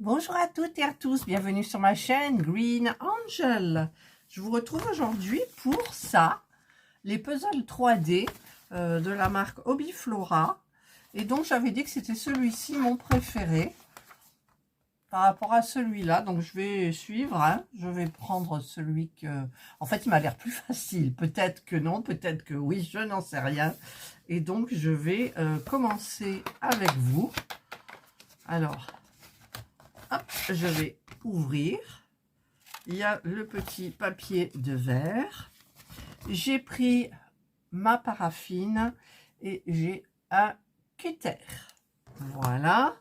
Bonjour à toutes et à tous, bienvenue sur ma chaîne Green Angel. Je vous retrouve aujourd'hui pour ça, les puzzles 3D de la marque Hobbyflora. Et donc j'avais dit que c'était celui-ci mon préféré par rapport à celui-là. Donc je vais suivre, hein. Je vais prendre celui que... En fait il m'a l'air plus facile, peut-être que non, peut-être que oui, je n'en sais rien. Et donc je vais commencer avec vous. Alors... hop, je vais ouvrir. Il y a le petit papier de verre. J'ai pris ma paraffine et j'ai un cutter. Voilà.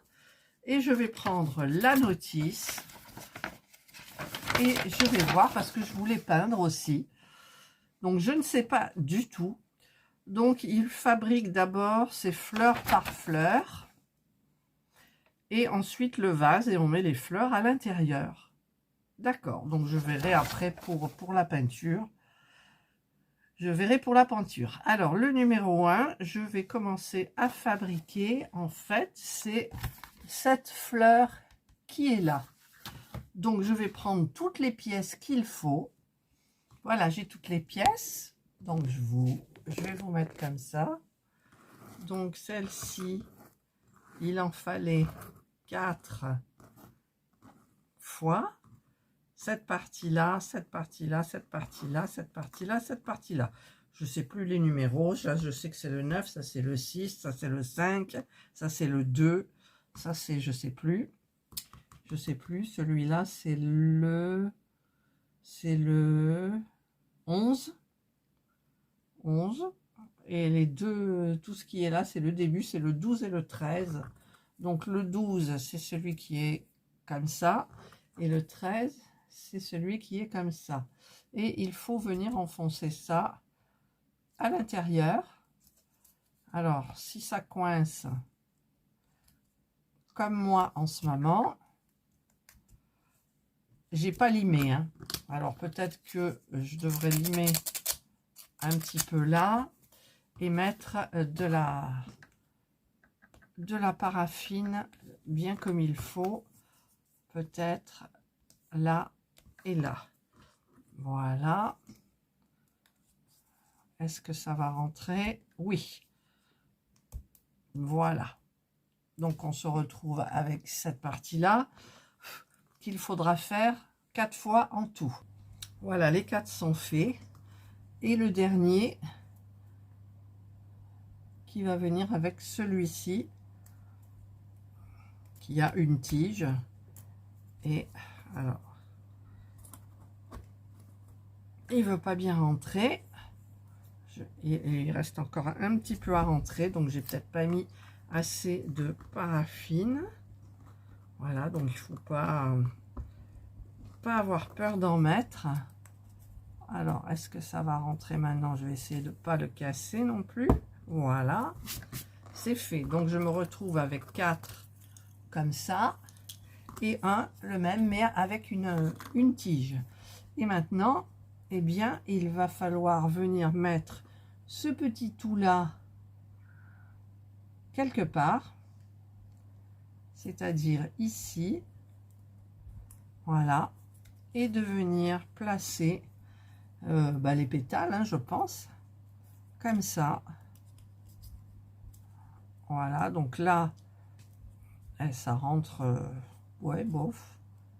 Et je vais prendre la notice. Et je vais voir parce que je voulais peindre aussi. Donc je ne sais pas du tout. Donc il fabrique d'abord ses fleurs par fleurs. Et ensuite le vase et on met les fleurs à l'intérieur. D'accord, donc je verrai après pour la peinture. Je verrai pour la peinture. Alors le numéro 1, je vais commencer à fabriquer. En fait, c'est cette fleur qui est là. Donc je vais prendre toutes les pièces qu'il faut. Voilà, j'ai toutes les pièces. Donc je vais vous mettre comme ça. Donc celle-ci, il en fallait 4 fois. Cette partie-là, cette partie-là, cette partie-là, cette partie-là, cette partie-là. Je ne sais plus les numéros. Là, je sais que c'est le 9, ça c'est le 6, ça c'est le 5, ça c'est le 2, ça c'est, je ne sais plus. Je ne sais plus. Celui-là, c'est le 11. 11. Et les deux, tout ce qui est là, c'est le début, c'est le 12 et le 13. Donc le 12, c'est celui qui est comme ça. Et le 13, c'est celui qui est comme ça. Et il faut venir enfoncer ça à l'intérieur. Alors, si ça coince, comme moi en ce moment, j'ai pas limé, hein. Alors, peut-être que je devrais limer un petit peu là et mettre de la paraffine bien comme il faut. Peut-être là et là. Voilà. Est-ce que ça va rentrer? Oui. Voilà. Donc, on se retrouve avec cette partie-là qu'il faudra faire 4 fois en tout. Voilà, les 4 sont faits. Et le dernier qui va venir avec celui-ci qui a une tige. Et alors, il veut pas bien rentrer. Il reste encore un petit peu à rentrer, donc j'ai peut-être pas mis assez de paraffine. Voilà, donc il faut pas avoir peur d'en mettre. Alors, est-ce que ça va rentrer maintenant? Je vais essayer de pas le casser non plus. Voilà, c'est fait. Donc je me retrouve avec 4 comme ça et un le même mais avec une tige. Et maintenant, eh bien, il va falloir venir mettre ce petit tout là quelque part, c'est-à-dire ici, voilà, et de venir placer les pétales, hein, je pense, comme ça. Voilà, donc là, ça rentre, ouais, bof,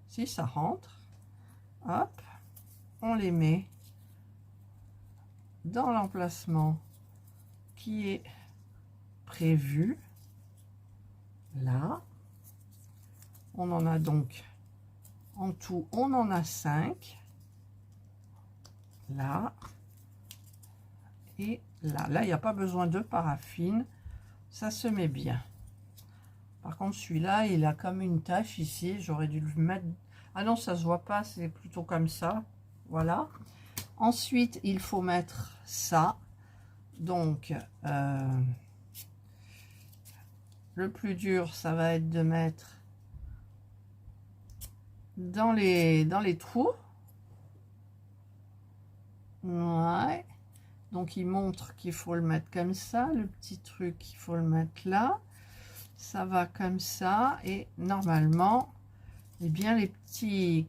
si ça rentre, hop, on les met dans l'emplacement qui est prévu. Là, on en a donc en tout, on en a 5. Là et là. Là, il n'y a pas besoin de paraffine, ça se met bien. Par contre, celui-là, il a comme une tache ici. J'aurais dû le mettre. Ah non, ça se voit pas, c'est plutôt comme ça. Voilà. Ensuite, il faut mettre ça. Donc, le plus dur, ça va être de mettre dans les trous. Ouais. Donc, il montre qu'il faut le mettre comme ça. Le petit truc, il faut le mettre là. Ça va comme ça. Et normalement, eh bien les petits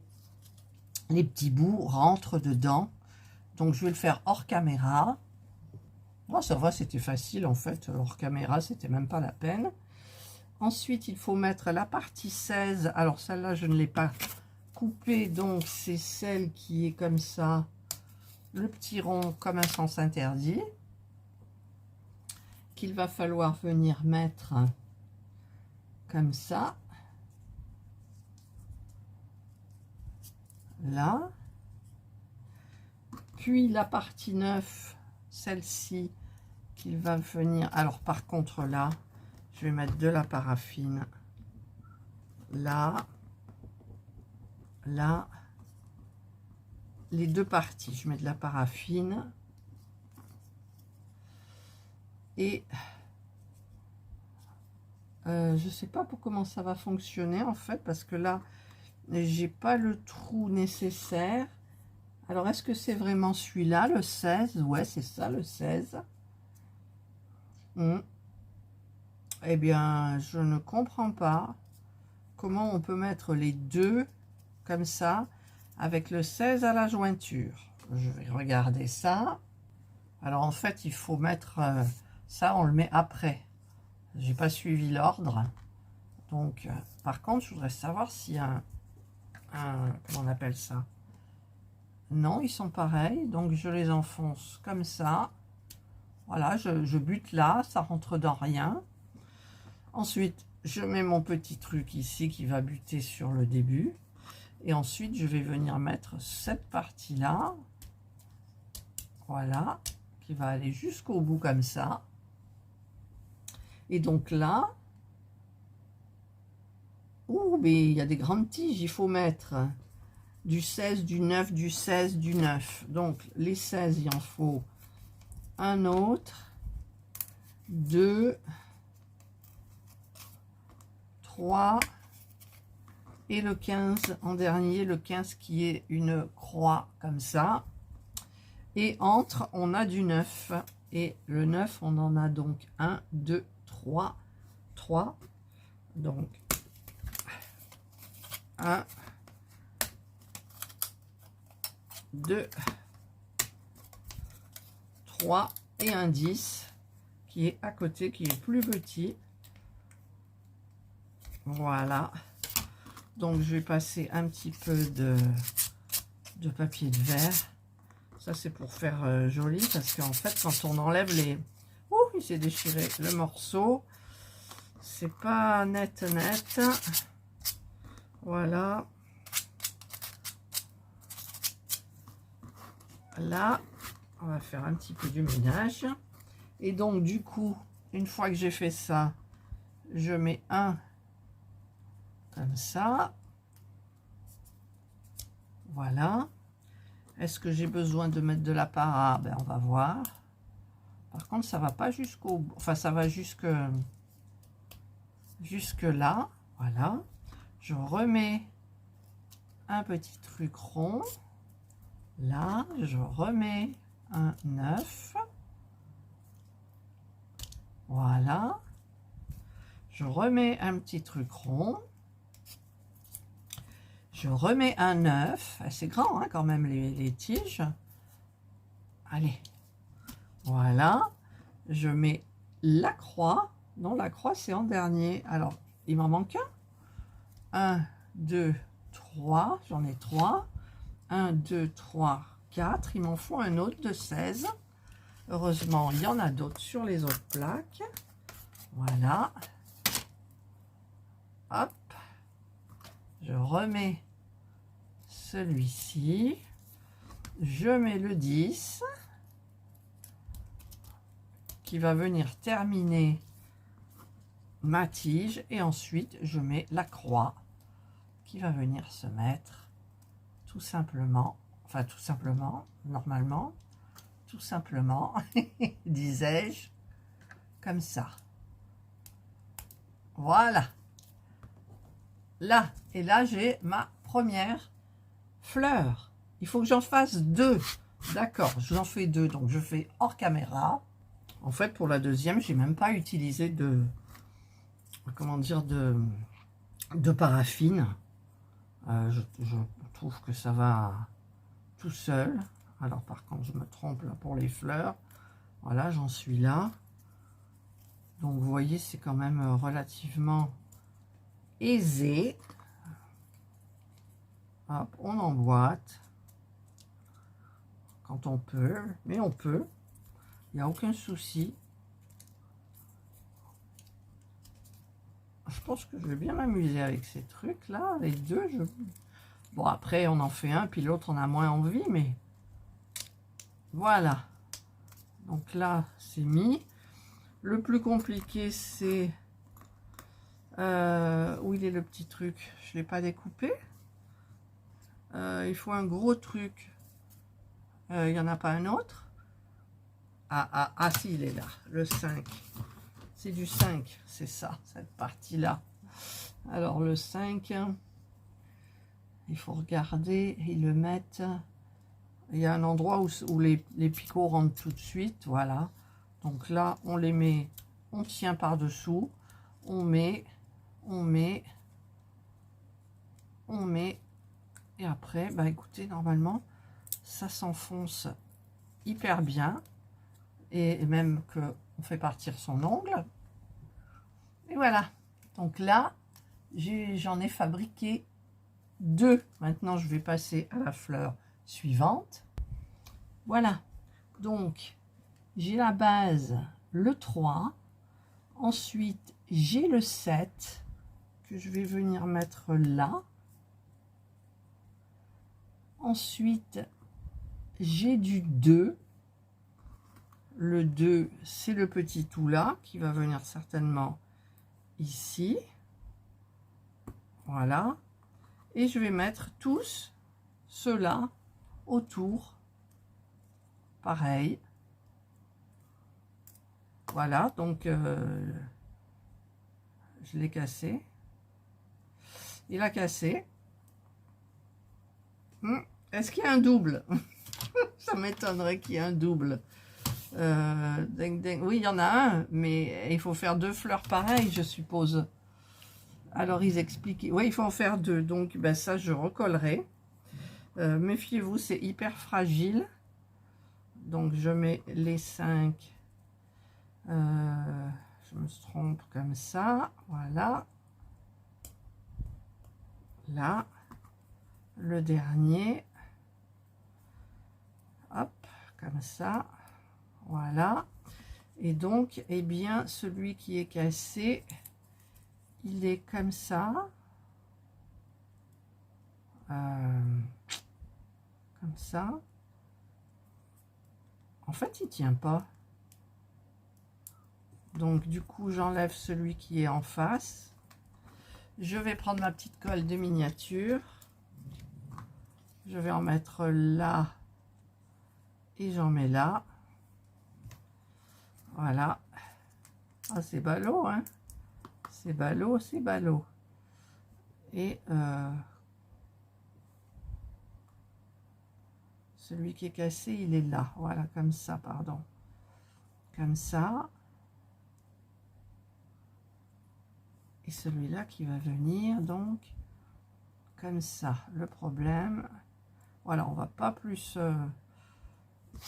bouts rentrent dedans. Donc je vais le faire hors caméra. Oh, ça va, c'était facile en fait, hors caméra, c'était même pas la peine. Ensuite, il faut mettre la partie 16. Alors celle-là, je ne l'ai pas coupée, donc c'est celle qui est comme ça, le petit rond comme un sens interdit, qu'il va falloir venir mettre comme ça, là. Puis la partie 9, celle-ci, qu'il va venir... Alors par contre là, je vais mettre de la paraffine. Là, là, les deux parties, je mets de la paraffine. Et je sais pas pour comment ça va fonctionner en fait, parce que là, j'ai pas le trou nécessaire. Alors, est-ce que c'est vraiment celui-là, le 16? Ouais, c'est ça, le 16. Eh bien, je ne comprends pas comment on peut mettre les deux comme ça, avec le 16 à la jointure. Je vais regarder ça. Alors, en fait, il faut mettre ça, on le met après. J'ai pas suivi l'ordre. Donc, par contre, je voudrais savoir s'il y a comment on appelle ça? Non, ils sont pareils. Donc, je les enfonce comme ça. Voilà, je bute là, ça rentre dans rien. Ensuite, je mets mon petit truc ici qui va buter sur le début. Et ensuite, je vais venir mettre cette partie-là. Voilà, qui va aller jusqu'au bout comme ça. Et donc là, mais il y a des grandes tiges, il faut mettre du 16, du 9, du 16, du 9. Donc les 16, il en faut un autre, 2, 3 et le 15 en dernier, le 15 qui est une croix comme ça. Et entre, on a du 9. Et le 9, on en a donc 1, 2, 3. 3. Donc 1, 2, 3 et un 10 qui est à côté, qui est plus petit. Voilà. Donc je vais passer un petit peu de papier de verre. Ça c'est pour faire joli, parce qu'en fait quand on enlève les... Ouh, il s'est déchiré le morceau. C'est pas net. Voilà. Là, on va faire un petit peu du ménage. Et donc du coup, une fois que j'ai fait ça, je mets un comme ça. Voilà. Est-ce que j'ai besoin de mettre de la para? Ben, on va voir. Par contre, ça va pas jusqu'au bout. Enfin, ça va jusque là. Voilà. Je remets un petit truc rond. Là, je remets un 9. Voilà. Je remets un petit truc rond. Je remets un 9. C'est grand hein, quand même les tiges. Allez. Voilà. Je mets la croix. Non, la croix c'est en dernier. Alors, il m'en manque un. 1, 2, 3. J'en ai 3. 1, 2, 3, 4. Il m'en faut un autre de 16. Heureusement, il y en a d'autres sur les autres plaques. Voilà. Hop. Je remets celui-ci. Je mets le 10 qui va venir terminer ma tige. Et ensuite, je mets la croix qui va venir se mettre tout simplement, enfin tout simplement, normalement, tout simplement, disais-je, comme ça. Voilà. Là, et là, j'ai ma première fleur. Il faut que j'en fasse 2. D'accord, j'en fais 2, donc je fais hors caméra. En fait, pour la deuxième, j'ai même pas utilisé de, comment dire, de paraffine. Je trouve que ça va tout seul. Alors par contre, je me trompe là pour les fleurs. Voilà, j'en suis là. Donc vous voyez, c'est quand même relativement aisé. Hop, on emboîte quand on peut, mais on peut. Il n'y a aucun souci. Je pense que je vais bien m'amuser avec ces trucs là, les deux. Bon, après on en fait un, puis l'autre on a moins envie, mais voilà. Donc là, c'est mis. Le plus compliqué, c'est... où il est le petit truc? Je ne l'ai pas découpé. Il faut un gros truc. Il n'y en a pas un autre? Ah, si, il est là. Le 5. C'est du 5, c'est ça, cette partie-là. Alors, le 5, il faut regarder et le mettre... Il y a un endroit où les picots rentrent tout de suite, voilà. Donc là, on les met, on tient par-dessous, on met, et après, bah écoutez, normalement, ça s'enfonce hyper bien, et même que on fait partir son ongle. Et voilà. Donc là, j'en ai fabriqué 2. Maintenant, je vais passer à la fleur suivante. Voilà. Donc, j'ai la base, le 3. Ensuite, j'ai le 7 que je vais venir mettre là. Ensuite, j'ai du 2. Le 2, c'est le petit tout là qui va venir certainement ici. Voilà. Et je vais mettre tous ceux-là autour. Pareil. Voilà, donc je l'ai cassé. Il a cassé. Est-ce qu'il y a un double? Ça m'étonnerait qu'il y ait un double. Oui, il y en a un, mais il faut faire 2 fleurs pareilles, je suppose. Alors, ils expliquent... Oui, il faut en faire 2. Donc, ben, ça, je recollerai. Méfiez-vous, c'est hyper fragile. Donc, je mets les 5... je me trompe comme ça, voilà. Là, le dernier, hop, comme ça, voilà. Et donc, eh bien, celui qui est cassé, il est comme ça. Comme ça. En fait, il tient pas. Donc, du coup, j'enlève celui qui est en face. Je vais prendre ma petite colle de miniature. Je vais en mettre là. Et j'en mets là. Voilà. Ah, c'est ballot, hein. C'est ballot, c'est ballot. Et celui qui est cassé, il est là. Voilà, comme ça, pardon. Comme ça. Et celui-là qui va venir, donc, comme ça. Le problème, voilà, on va pas plus...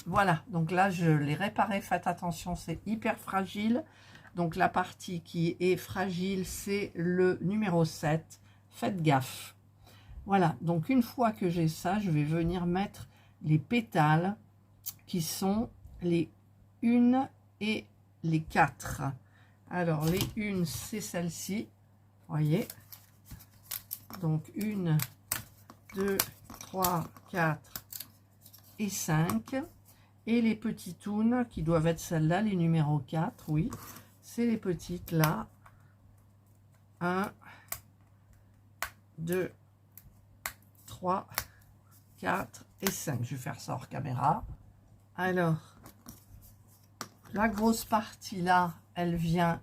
Voilà, donc là, je l'ai réparé. Faites attention, c'est hyper fragile. Donc, la partie qui est fragile, c'est le numéro 7. Faites gaffe. Voilà, donc une fois que j'ai ça, je vais venir mettre les pétales qui sont les 1 et les 4. Alors, les 1, c'est celle-ci. Voyez. Donc, 1, 2, 3, 4 et 5. Et les petites tounes qui doivent être celles-là, les numéros 4, oui. C'est les petites là. 1, 2, 3, 4 et 5. Je vais faire ça hors caméra. Alors, la grosse partie là, elle vient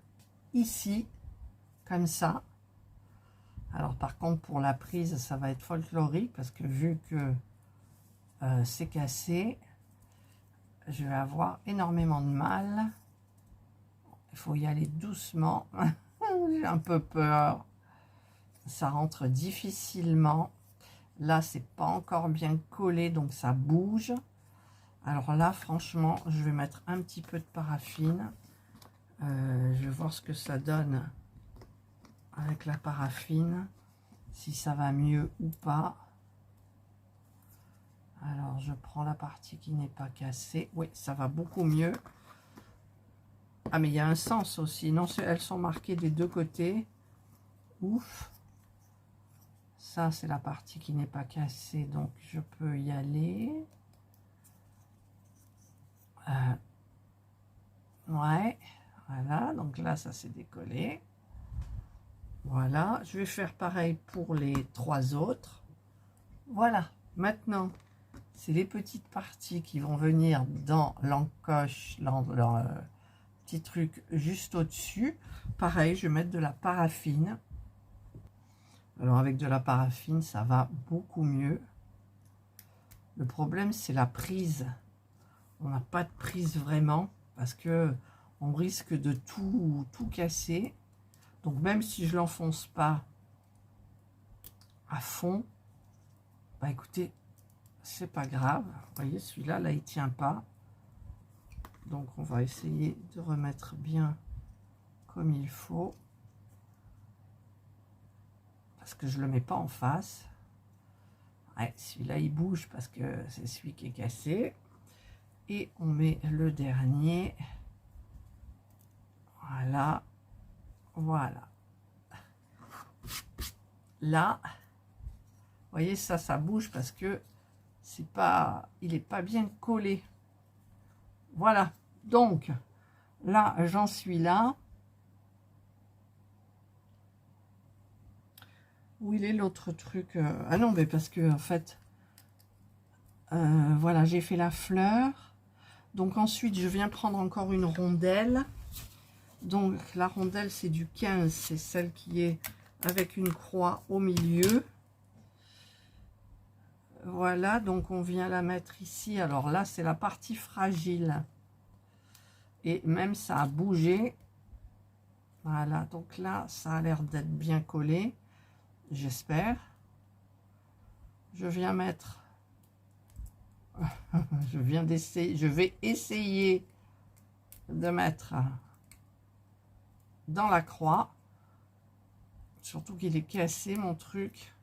ici, comme ça. Alors, par contre, pour la prise, ça va être folklorique parce que vu que c'est cassé, je vais avoir énormément de mal. Il faut y aller doucement. J'ai un peu peur. Ça rentre difficilement. Là, c'est pas encore bien collé, donc ça bouge. Alors là, franchement, je vais mettre un petit peu de paraffine. Je vais voir ce que ça donne avec la paraffine, si ça va mieux ou pas. Alors, je prends la partie qui n'est pas cassée. Oui, ça va beaucoup mieux. Ah, mais il y a un sens aussi. Non, elles sont marquées des deux côtés. Ouf. Ça, c'est la partie qui n'est pas cassée, donc je peux y aller. Ouais, voilà. Donc là, ça s'est décollé. Voilà. Je vais faire pareil pour les 3 autres. Voilà. Maintenant, c'est les petites parties qui vont venir dans l'encoche, leur petit truc juste au-dessus. Pareil, je vais mettre de la paraffine. Alors avec de la paraffine, ça va beaucoup mieux. Le problème, c'est la prise. On n'a pas de prise vraiment parce que on risque de tout casser. Donc même si je l'enfonce pas à fond, bah écoutez, c'est pas grave. Vous voyez, celui-là, là, il tient pas. Donc on va essayer de remettre bien comme il faut. Parce que je le mets pas en face. Ouais, celui-là, il bouge parce que c'est celui qui est cassé. Et on met le dernier. Voilà. Voilà. Là, vous voyez, ça bouge parce que c'est pas, il est pas bien collé. Voilà. Donc, là, j'en suis là. Où il est l'autre truc? Ah non, mais parce que, en fait, voilà, j'ai fait la fleur. Donc, ensuite, je viens prendre encore une rondelle. Donc, la rondelle, c'est du 15. C'est celle qui est avec une croix au milieu. Voilà, donc on vient la mettre ici. Alors là, c'est la partie fragile. Et même, ça a bougé. Voilà, donc là, ça a l'air d'être bien collé. J'espère. Je viens mettre... je vais essayer de mettre dans la croix. Surtout qu'il est cassé, mon truc.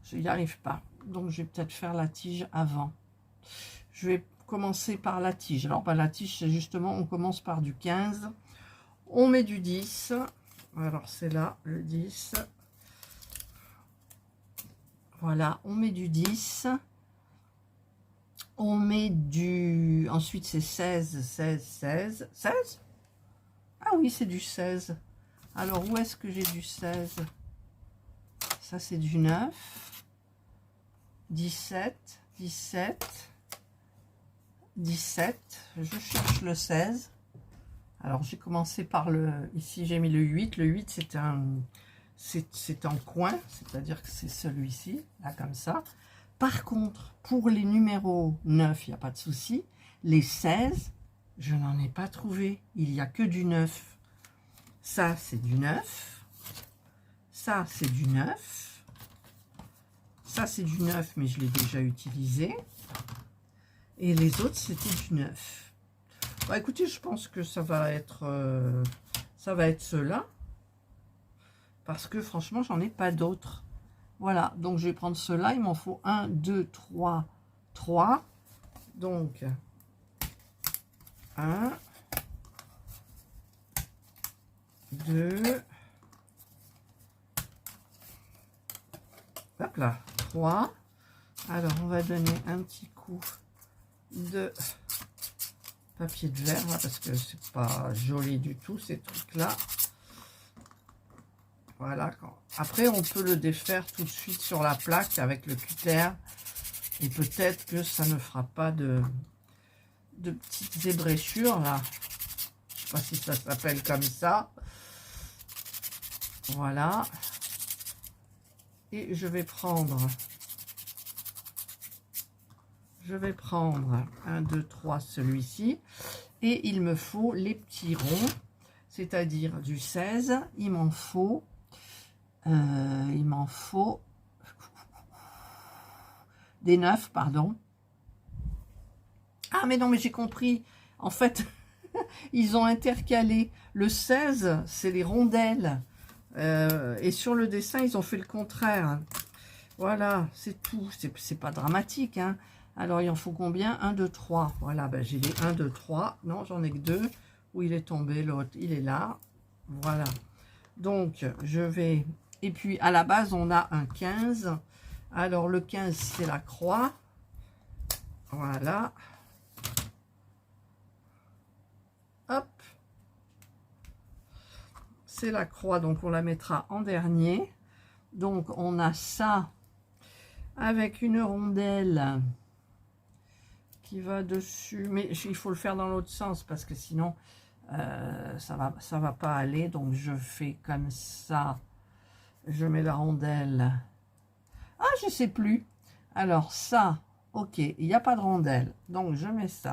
Je n'y arrive pas. Donc, je vais peut-être faire la tige avant. Je vais commencer par la tige. Alors, la tige, c'est justement, on commence par du 15. On met du 10. Alors, c'est là, le 10. Voilà, on met du 10. On met du... Ensuite, c'est 16, 16, 16. 16? Ah oui, c'est du 16. Alors, où est-ce que j'ai du 16? Ça, c'est du 9. 17, 17, 17. Je cherche le 16. Alors, j'ai commencé par le... Ici, j'ai mis le 8. Le 8, c'est en coin, c'est-à-dire que c'est celui-ci, là, comme ça. Par contre, pour les numéros 9, il n'y a pas de souci. Les 16, je n'en ai pas trouvé. Il n'y a que du 9. Ça, c'est du 9. Ça, c'est du 9. Ça, c'est du 9, mais je l'ai déjà utilisé. Et les autres, c'était du 9. Bon, écoutez, je pense que ça va être ceux-là. Parce que, franchement, j'en ai pas d'autres. Voilà, donc je vais prendre ceux-là. Il m'en faut 1, 2, 3, 3. Donc, 1, 2, hop là, 3. Alors, on va donner un petit coup de papier de verre, là, parce que c'est pas joli du tout, ces trucs-là. Voilà. Après, on peut le défaire tout de suite sur la plaque avec le cutter. Et peut-être que ça ne fera pas de petites ébréchures, là. Je sais pas si ça s'appelle comme ça. Voilà. Et je vais prendre 1, 2, 3, celui-ci. Et il me faut les petits ronds, c'est-à-dire du 16. Il m'en faut Il m'en faut des 9, pardon. Ah, mais non, mais j'ai compris. En fait, ils ont intercalé. Le 16, c'est les rondelles. Et sur le dessin, ils ont fait le contraire. Voilà, c'est tout. C'est pas dramatique, hein. Alors, il en faut combien? 1, 2, 3. Voilà, ben, j'ai les 1, 2, 3. Non, j'en ai que 2. Où il est tombé, l'autre, il est là. Voilà. Donc, je vais... Et puis, à la base, on a un 15. Alors, le 15, c'est la croix. Voilà. Hop. C'est la croix, donc on la mettra en dernier. Donc, on a ça avec une rondelle qui va dessus. Mais il faut le faire dans l'autre sens parce que sinon, ça va pas aller. Donc, je fais comme ça. Je mets la rondelle. Ah, je sais plus. Alors, ça, ok, il n'y a pas de rondelle. Donc, je mets ça.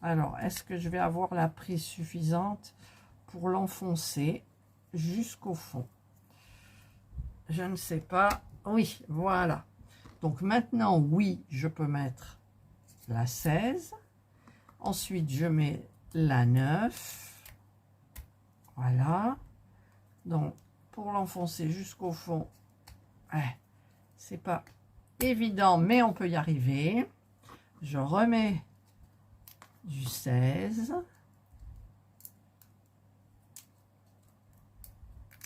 Alors, est-ce que je vais avoir la prise suffisante pour l'enfoncer jusqu'au fond? Je ne sais pas. Oui, voilà. Donc, maintenant, oui, je peux mettre la 16. Ensuite, je mets la 9. Voilà. Donc, pour l'enfoncer jusqu'au fond, c'est pas évident, mais on peut y arriver. Je remets du 16.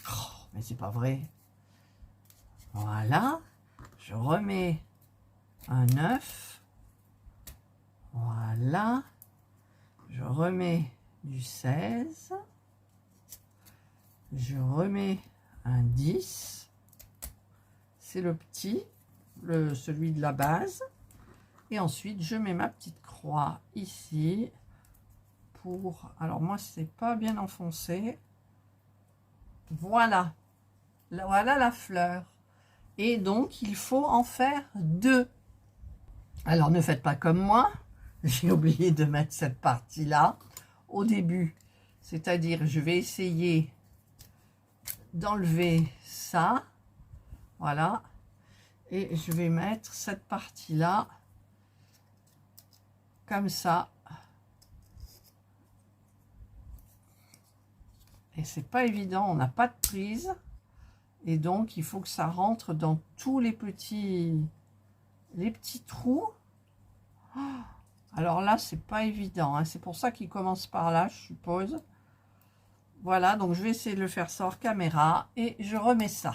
Oh, mais c'est pas vrai. Voilà. Je remets un 9. Voilà. Je remets du 16. Je remets un 10. C'est le petit, celui de la base. Et ensuite, je mets ma petite croix ici pour... Alors, moi, c'est pas bien enfoncé. Voilà. Voilà la fleur. Et donc, il faut en faire 2. Alors, ne faites pas comme moi. J'ai oublié de mettre cette partie-là au début. C'est-à-dire, je vais essayer d'enlever ça. Voilà. Et je vais mettre cette partie-là comme ça. Et c'est pas évident, on n'a pas de prise. Et donc, il faut que ça rentre dans tous les petits trous. Alors là, c'est pas évident, hein. C'est pour ça qu'il commence par là, je suppose. Voilà, donc je vais essayer de le faire ça hors caméra. Et je remets ça.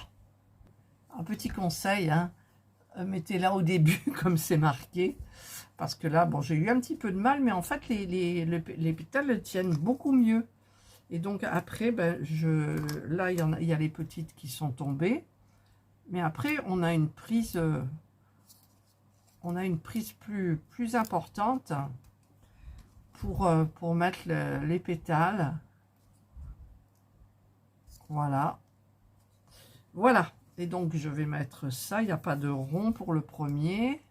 Un petit conseil, hein. Mettez-la au début, comme c'est marqué. Parce que là, bon, j'ai eu un petit peu de mal, mais en fait, les pétales tiennent beaucoup mieux. Et donc, après, ben, là, il y a les petites qui sont tombées. Mais après, on a une prise, plus importante pour mettre les pétales. Voilà. Voilà. Et donc, je vais mettre ça. Il n'y a pas de rond pour le premier.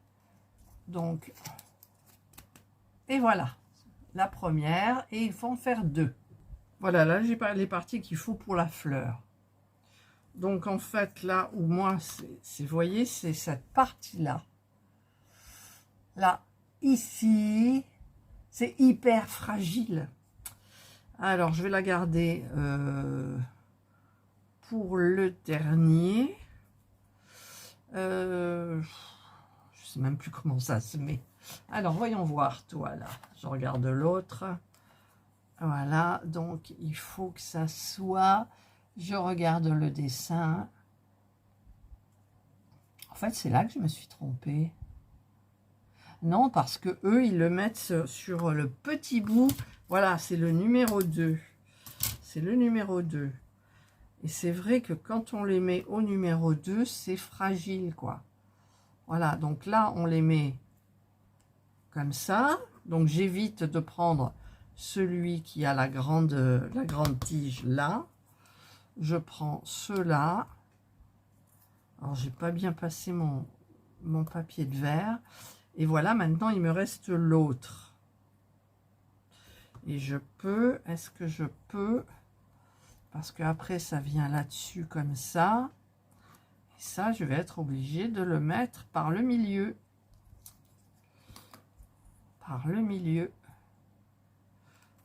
Donc, et voilà. La première. Et il faut en faire 2. Voilà, là, j'ai pas les parties qu'il faut pour la fleur. Donc, en fait, là où moi, vous voyez, c'est cette partie-là. Là, ici, c'est hyper fragile. Alors, je vais la garder pour le dernier. Je sais même plus comment ça se met. Alors, voyons voir, toi, là. Je regarde l'autre. Voilà, donc il faut que ça soit... Je regarde le dessin. En fait, c'est là que je me suis trompée. Non, parce que eux, ils le mettent sur le petit bout. Voilà, c'est le numéro 2. C'est le numéro 2. Et c'est vrai que quand on les met au numéro 2, c'est fragile, quoi. Voilà, donc là, on les met comme ça. Donc, j'évite de prendre celui qui a la grande tige là. Je prends ceux-là. Alors, j'ai pas bien passé mon papier de verre. Et voilà, maintenant, il me reste l'autre. Et je peux... Est-ce que je peux... Parce que après ça vient là-dessus comme ça. Et ça, je vais être obligée de le mettre par le milieu. Par le milieu.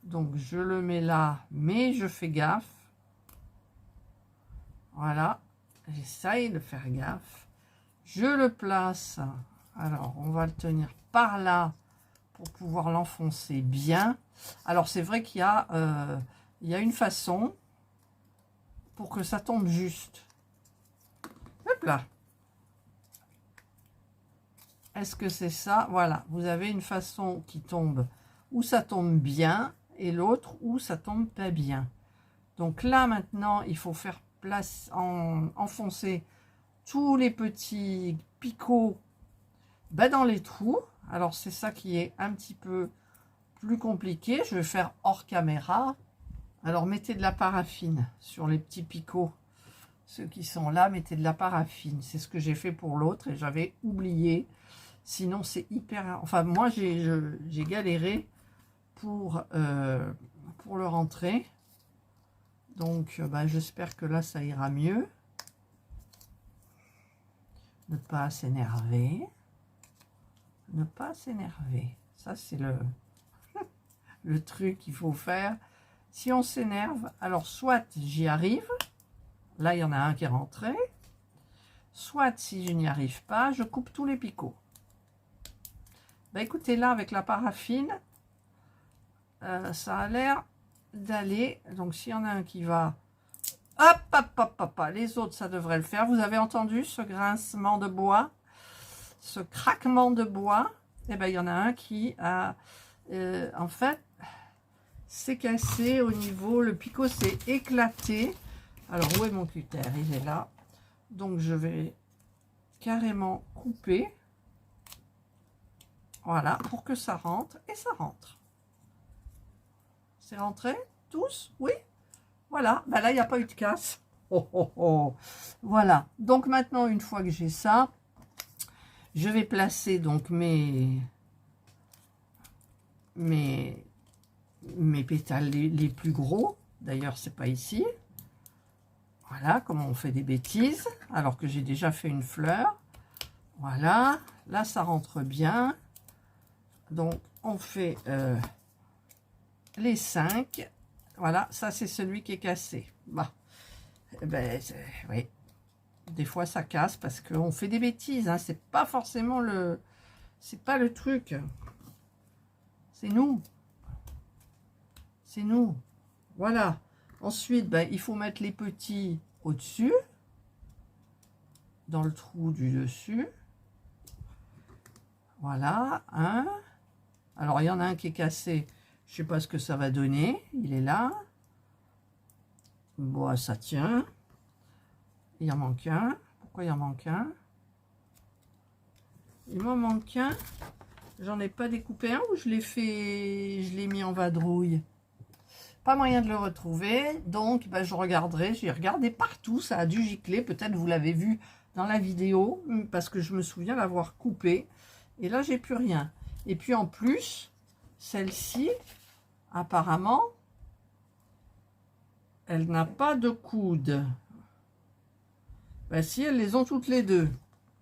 Donc je le mets là, mais je fais gaffe. Voilà, j'essaye de faire gaffe. Je le place. Alors, on va le tenir par là pour pouvoir l'enfoncer bien. Alors, c'est vrai qu'il y a une façon pour que ça tombe juste. Hop là. Est-ce que c'est ça? Voilà, vous avez une façon qui tombe où ça tombe bien et l'autre où ça tombe pas bien. Donc là, maintenant, il faut faire enfoncer tous les petits picots dans les trous. Alors, c'est ça qui est un petit peu plus compliqué. Je vais faire hors caméra. Alors, mettez de la paraffine sur les petits picots. Ceux qui sont là, mettez de la paraffine. C'est ce que j'ai fait pour l'autre et j'avais oublié. Sinon, c'est hyper... Enfin, moi, j'ai galéré pour le rentrer. Donc, j'espère que là, ça ira mieux. Ne pas s'énerver. Ne pas s'énerver. Ça, c'est le truc qu'il faut faire. Si on s'énerve, alors soit j'y arrive. Là, il y en a un qui est rentré. Soit, si je n'y arrive pas, je coupe tous les picots. Écoutez, là, avec la paraffine, ça a l'air d'aller. Donc, s'il y en a un qui va... Hop, hop, hop, hop, hop. Les autres, ça devrait le faire. Vous avez entendu ce grincement de bois? Ce craquement de bois? Eh bien, il y en a un qui a... en fait, c'est cassé au niveau... Le picot s'est éclaté. Alors, où est mon cutter? Il est là. Donc, je vais carrément couper. Voilà, pour que ça rentre. Et ça rentre. C'est rentré? Tous? Oui? Voilà. Là, il n'y a pas eu de casse. Oh, oh, oh. Voilà. Donc, maintenant, une fois que j'ai ça, je vais placer donc mes pétales les plus gros. D'ailleurs, c'est pas ici. Voilà, comment on fait des bêtises, alors que j'ai déjà fait une fleur. Voilà, là, ça rentre bien. Donc, on fait les 5. Voilà, ça, c'est celui qui est cassé. Bah, oui. Des fois, ça casse parce qu'on fait des bêtises. Hein. C'est pas forcément le... C'est pas le truc. C'est nous. C'est nous. Voilà. Ensuite, il faut mettre les petits au-dessus, dans le trou du dessus. Voilà, un. Alors, il y en a un qui est cassé. Je ne sais pas ce que ça va donner. Il est là. Bon, ça tient. Il en manque un. Pourquoi il en manque un? Il m'en manque un. J'en ai pas découpé un ou je l'ai fait... Je l'ai mis en vadrouille. Pas moyen de le retrouver, donc je regarderai. J'ai regardé partout, ça a dû gicler. Peut-être vous l'avez vu dans la vidéo, parce que je me souviens l'avoir coupé. Et là, j'ai plus rien. Et puis en plus, celle-ci, apparemment, elle n'a pas de coude. Si, elles les ont toutes les deux.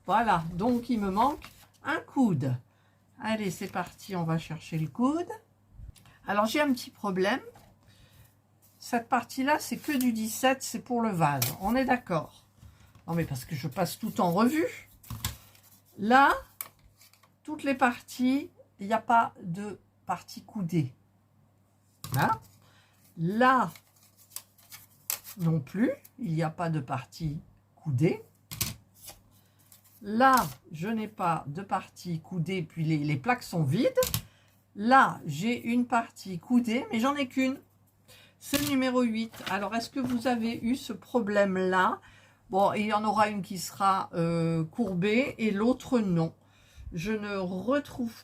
Voilà, donc il me manque un coude. Allez, c'est parti, on va chercher le coude. Alors, j'ai un petit problème. Cette partie-là, c'est que du 17, c'est pour le vase. On est d'accord? Non, mais parce que je passe tout en revue. Là, toutes les parties, il n'y a pas de partie coudée. Hein? Là, non plus, il n'y a pas de partie coudée. Là, je n'ai pas de partie coudée, puis les plaques sont vides. Là, j'ai une partie coudée, mais j'en ai qu'une. C'est le numéro 8. Alors, est-ce que vous avez eu ce problème-là? Bon, il y en aura une qui sera courbée et l'autre non. Je ne retrouve...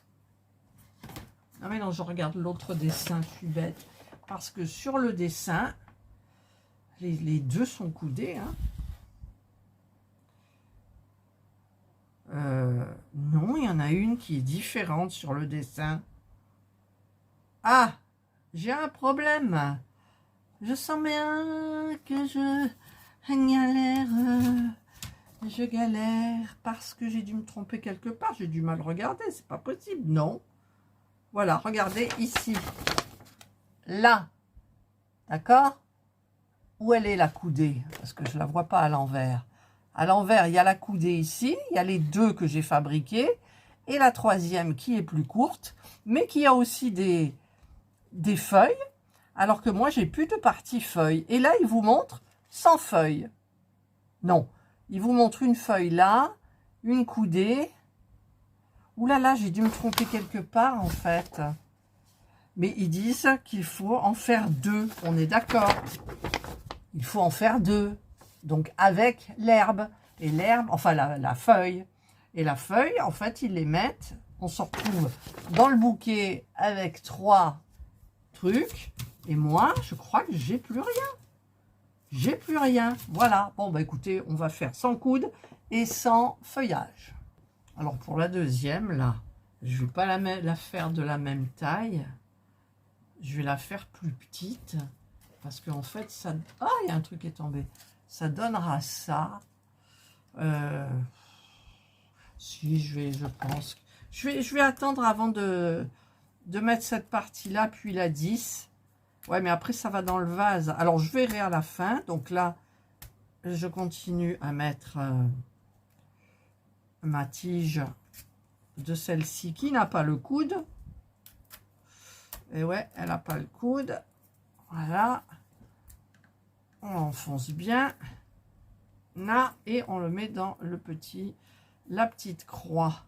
Ah mais non, je regarde l'autre dessin, je suis bête. Parce que sur le dessin, les deux sont coudés. Hein. Non, il y en a une qui est différente sur le dessin. Ah, j'ai un problème. Je sens bien que je galère. Je galère parce que j'ai dû me tromper quelque part. J'ai dû mal regarder. C'est pas possible, non. Voilà, regardez ici. Là. D'accord? Où elle est la coudée? Parce que je ne la vois pas à l'envers. À l'envers, il y a la coudée ici. Il y a les deux que j'ai fabriqués. Et la troisième qui est plus courte. Mais qui a aussi des feuilles. Alors que moi, j'ai plus de partie feuilles. Et là, il vous montre sans feuilles. Non. Il vous montre une feuille là, une coudée. Ouh là là, j'ai dû me tromper quelque part en fait. Mais ils disent qu'il faut en faire deux. On est d'accord. Il faut en faire deux. Donc avec l'herbe. Et l'herbe, enfin la feuille. Et la feuille, en fait, ils les mettent. On se retrouve dans le bouquet avec 3 trucs. Et moi, je crois que j'ai plus rien. J'ai plus rien. Voilà. Bon, bah écoutez, on va faire sans coude et sans feuillage. Alors, pour la deuxième, là, je ne vais pas la faire de la même taille. Je vais la faire plus petite. Parce qu'en fait, ça... Ah, il y a un truc qui est tombé. Ça donnera ça. Si, je pense... Je vais attendre avant de mettre cette partie-là, puis la 10. Ouais, mais après, ça va dans le vase. Alors, je verrai à la fin. Donc là, je continue à mettre ma tige de celle-ci qui n'a pas le coude. Et ouais, elle n'a pas le coude. Voilà. On enfonce bien. Là, et on le met dans la petite croix.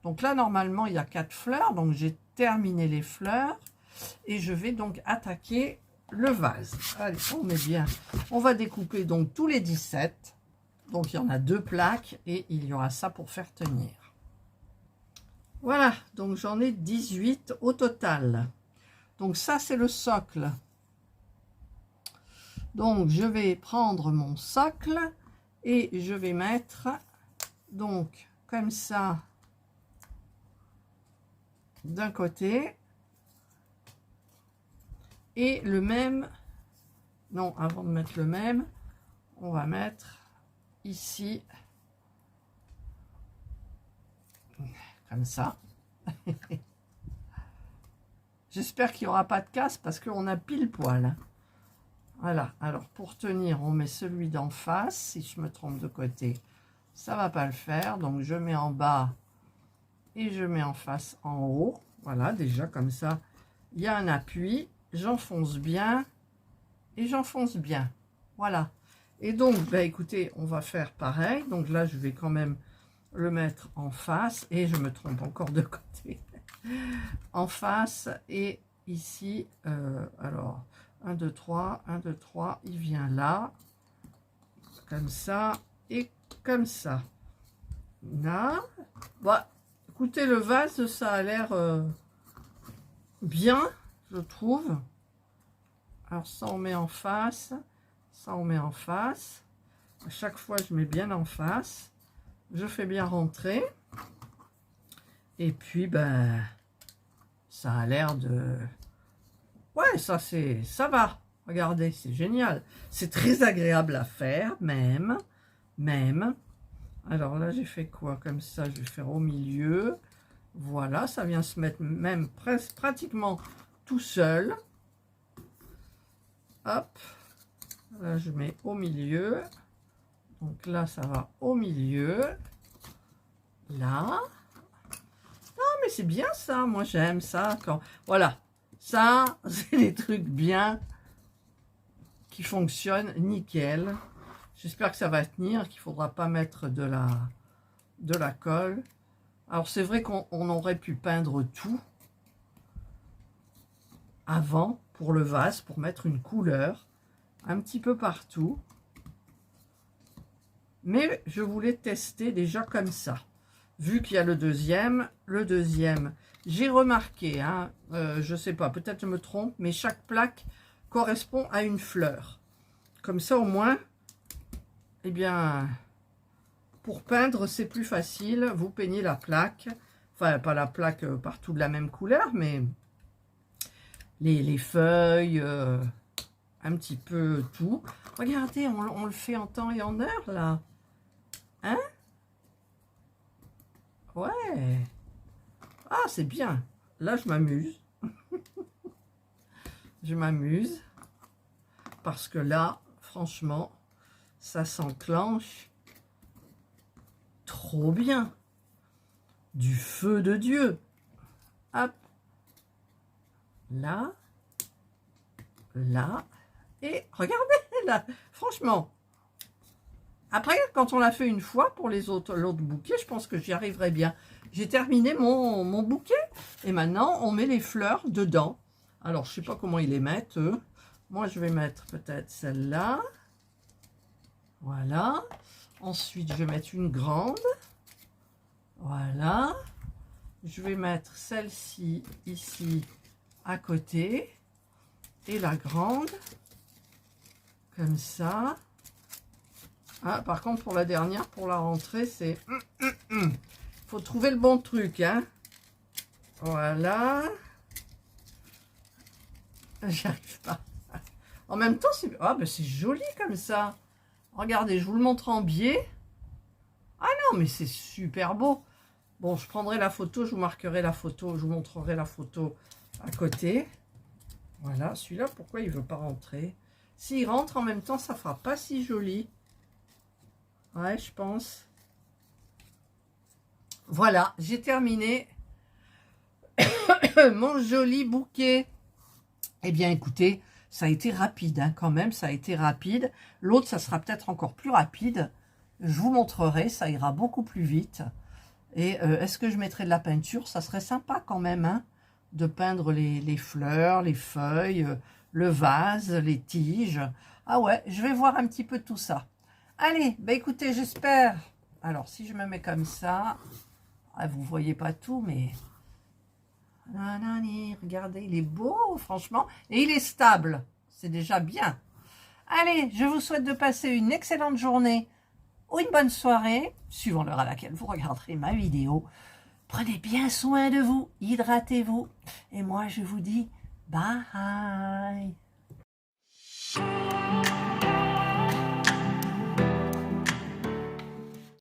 Donc là, normalement, il y a 4 fleurs. Donc, j'ai terminé les fleurs. Et je vais donc attaquer le vase. Allez, on met bien. On va découper donc tous les 17. Donc, il y en a 2 plaques et il y aura ça pour faire tenir. Voilà, donc j'en ai 18 au total. Donc, ça, c'est le socle. Donc, je vais prendre mon socle et je vais mettre, donc, comme ça, d'un côté. Et le même, non, avant de mettre le même, on va mettre ici, comme ça. J'espère qu'il n'y aura pas de casse parce qu'on a pile poil. Voilà, alors pour tenir, on met celui d'en face. Si je me trompe de côté, ça ne va pas le faire. Donc je mets en bas et je mets en face en haut. Voilà, déjà comme ça, il y a un appui. J'enfonce bien et j'enfonce bien. Voilà. Et donc, bah, écoutez, on va faire pareil. Donc là, je vais quand même le mettre en face. Et je me trompe encore de côté. En face et ici. Alors, 1, 2, 3. 1, 2, 3. Il vient là. Comme ça. Et comme ça. Là. Bah, écoutez, le vase, ça a l'air bien. Je trouve. Alors ça on met en face, ça on met en face. À chaque fois je mets bien en face. Je fais bien rentrer. Et puis ben ça a l'air de... Ouais, ça va. Regardez, c'est génial. C'est très agréable à faire, même. Alors là j'ai fait quoi? Comme ça, je vais faire au milieu. Voilà, ça vient se mettre même pratiquement tout seul. Hop, là je mets au milieu. Donc là ça va au milieu. Là. Ah mais c'est bien ça, moi j'aime ça. Quand... Voilà, ça c'est des trucs bien qui fonctionnent nickel. J'espère que ça va tenir, qu'il ne faudra pas mettre de la colle. Alors c'est vrai qu'on aurait pu peindre tout avant pour le vase, pour mettre une couleur un petit peu partout. Mais je voulais tester déjà comme ça. Vu qu'il y a le deuxième, j'ai remarqué, hein, je sais pas, peut-être je me trompe, mais chaque plaque correspond à une fleur. Comme ça au moins, eh bien, pour peindre c'est plus facile. Vous peignez la plaque, enfin pas la plaque partout de la même couleur, mais les feuilles, un petit peu tout. Regardez, on le fait en temps et en heure, là. Hein? Ouais. Ah, c'est bien. Là, je m'amuse. Je m'amuse. Parce que là, franchement, ça s'enclenche trop bien. Du feu de Dieu. Hop. Là. Là. Et regardez, là. Franchement. Après, quand on l'a fait une fois pour l'autre bouquet, je pense que j'y arriverai bien. J'ai terminé mon bouquet. Et maintenant, on met les fleurs dedans. Alors, je ne sais pas comment ils les mettent, eux. Moi, je vais mettre peut-être celle-là. Voilà. Ensuite, je vais mettre une grande. Voilà. Je vais mettre celle-ci, ici, à côté. Et la grande. Comme ça. Ah, par contre, pour la dernière, pour la rentrée, c'est... faut trouver le bon truc, hein. Voilà. J'y arrive pas. En même temps, c'est... Ah, ben c'est joli comme ça. Regardez, je vous le montre en biais. Ah non, mais c'est super beau. Bon, je prendrai la photo, je vous marquerai la photo, je vous montrerai la photo à côté. Voilà, celui-là, pourquoi il ne veut pas rentrer? S'il rentre en même temps, ça ne fera pas si joli. Ouais, je pense. Voilà, j'ai terminé mon joli bouquet. Eh bien, écoutez, ça a été rapide, hein, quand même, ça a été rapide. L'autre, ça sera peut-être encore plus rapide. Je vous montrerai, ça ira beaucoup plus vite. Et est-ce que je mettrai de la peinture? Ça serait sympa quand même, hein, de peindre les fleurs, les feuilles, le vase, les tiges. Ah ouais, je vais voir un petit peu tout ça. Allez, bah écoutez, j'espère. Alors, si je me mets comme ça, ah, vous voyez pas tout, mais... Regardez, il est beau, franchement. Et il est stable. C'est déjà bien. Allez, je vous souhaite de passer une excellente journée ou une bonne soirée, suivant l'heure à laquelle vous regarderez ma vidéo. Prenez bien soin de vous, hydratez-vous. Et moi, je vous dis bye.